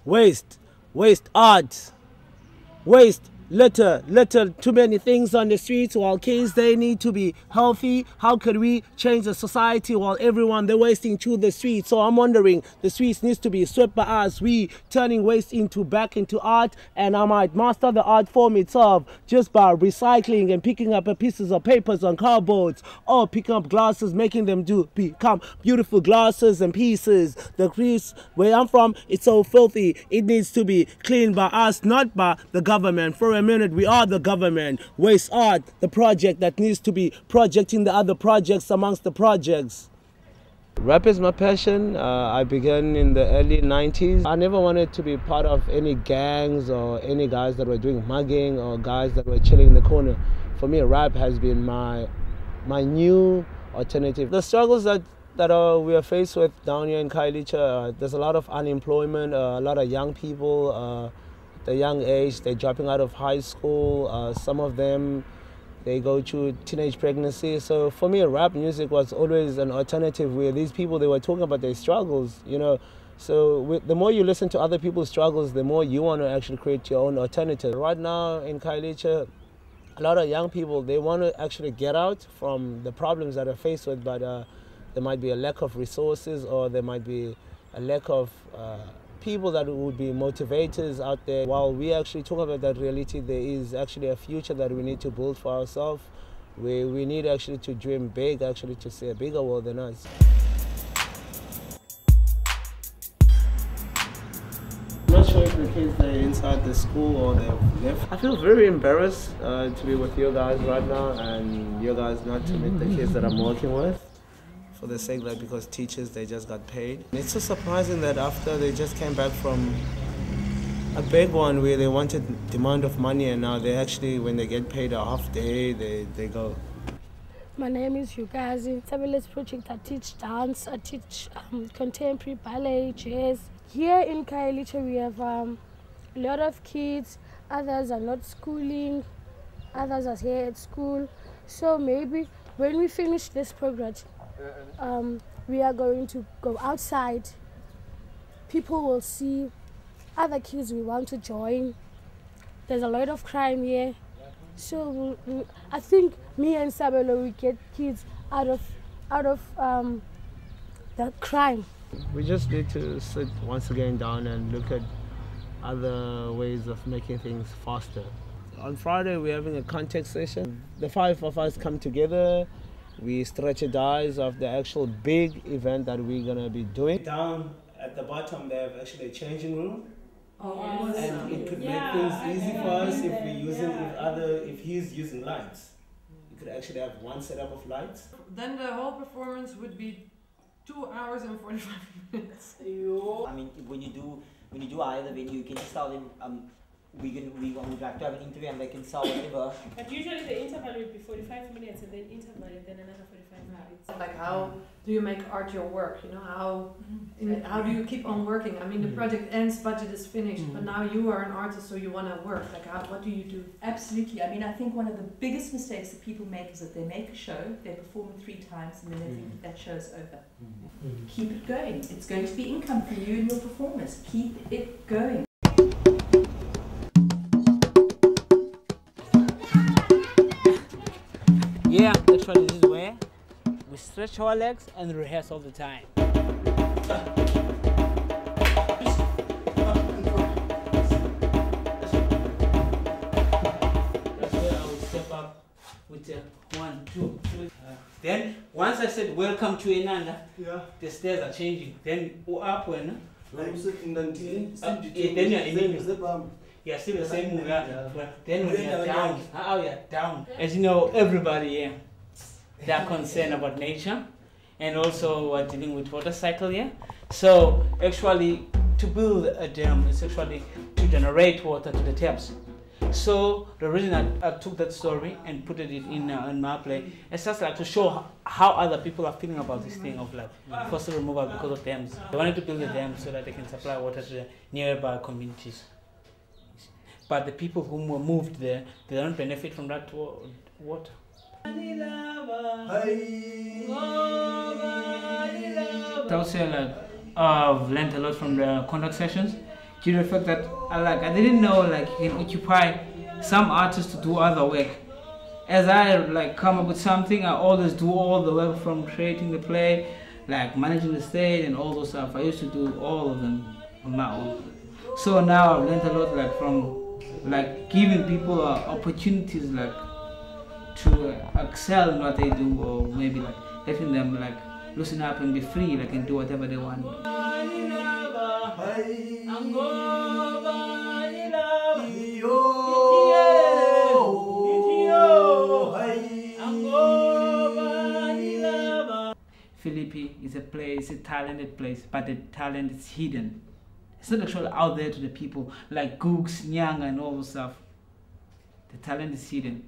waste art, waste litter, too many things on the streets while kids, they need to be healthy. How could we change the society while everyone, they're wasting to the streets? So I'm wondering, the streets needs to be swept by us. We turning waste back into art, and I might master the art form itself just by recycling and picking up pieces of papers on cardboards, or picking up glasses, making them become beautiful glasses and pieces. The crease where I'm from, it's so filthy. It needs to be cleaned by us, not by the government. For a minute, we are the government. Waste art, the project that needs to be projecting the other projects amongst the projects. Rap is my passion. I began in the early 90s. I never wanted to be part of any gangs or any guys that were doing mugging or guys that were chilling in the corner. For me, rap has been my new alternative. The struggles that we are faced with down here in Khayelitsha, there's a lot of unemployment, a lot of young people, at a young age, they're dropping out of high school. Some of them, they go through teenage pregnancy. So for me, rap music was always an alternative where these people, they were talking about their struggles, you know. So the more you listen to other people's struggles, the more you want to actually create your own alternative. Right now in Khayelitsha, a lot of young people, they want to actually get out from the problems that they're faced with, but there might be a lack of resources, or there might be a lack of people that would be motivators out there. While we actually talk about that reality, there is actually a future that we need to build for ourselves, where we need actually to dream big, actually to see a bigger world than us. I'm not sure if the kids are inside the school or they've left. I feel very embarrassed to be with you guys right now, and you guys not to meet the kids that I'm working with. For the sake that because teachers, they just got paid. It's so surprising that after they just came back from a big one where they wanted demand of money, and now they actually, when they get paid a half day, they go. My name is Yugazi. Tabele's project, I teach dance, I teach contemporary ballet, jazz. Here in Khayelitsha we have a lot of kids, others are not schooling, others are here at school. So maybe when we finish this project, we are going to go outside. People will see other kids we want to join. There's a lot of crime here. So I think me and Sabelo, we get kids out of that crime. We just need to sit once again down and look at other ways of making things faster. On Friday, we're having a contact session. The 5 of us come together. We strategize of the actual big event that we're going to be doing. Down at the bottom, they have actually a changing room. Oh, yes. And it could make things easy for us if he's using lights. You could actually have one setup of lights. Then the whole performance would be 2 hours and 45 minutes. I mean, when you do either venue, you can just tell them we would like to have an interview and they can sell whatever. But usually the interval would be 45 minutes and then interval and then another 45 minutes. Like, how do you make art your work? You know, how do you keep on working? I mean, the project ends, budget is finished, but now you are an artist, so you want to work. Like, what do you do? Absolutely. I mean, I think one of the biggest mistakes that people make is that they make a show, they perform it 3 times, and then they think that show's over. Keep it going. It's going to be income for you and your performers. Keep it going. Yeah, actually this is where we stretch our legs and rehearse all the time. That's where I would step up with a 1, 2, 3. Then once I said welcome to Enanda, the stairs are changing. Then up when then you're in. Yeah, still the same move. Then when you're down, how you're down. As you know, everybody here, they're concerned about nature, and also we're dealing with water cycle here. So actually, to build a dam is actually to generate water to the taps. So the reason I took that story and put it in my play is just like to show how other people are feeling about this thing of like fossil removal because of dams. They wanted to build a dam so that they can supply water to the nearby communities. But the people who were moved there, they don't benefit from that water. I would say like I've learned a lot from the contact sessions. due to the fact that I didn't know like you can occupy some artists to do other work. As I like come up with something, I always do all the work from creating the play, like managing the stage and all those stuff. I used to do all of them on my own. So now I've learned a lot like from like giving people opportunities like to excel in what they do, or maybe like letting them like loosen up and be free, like and do whatever they want. Philippi is a place, a talented place, but the talent is hidden. It's not actually out there to the people like Gooks, Nyanga and all those stuff. The talent is hidden,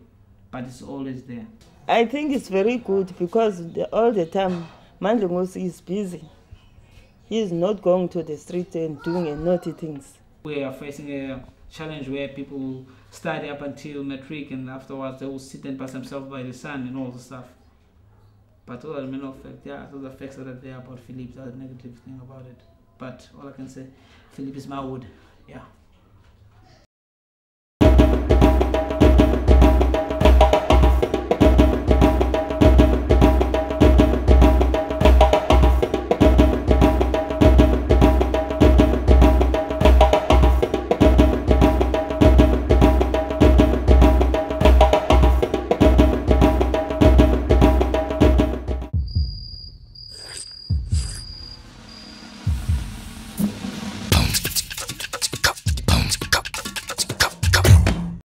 but it's always there. I think it's very good because all the time Mandlengosi is busy. He is not going to the street and doing naughty things. We are facing a challenge where people study up until matric and afterwards they will sit and pass themselves by the sun and all the stuff. But all the main effect, yeah, those effects that are there about Philippe, that's a negative thing about it. But all I can say, Philippe is my wood, yeah.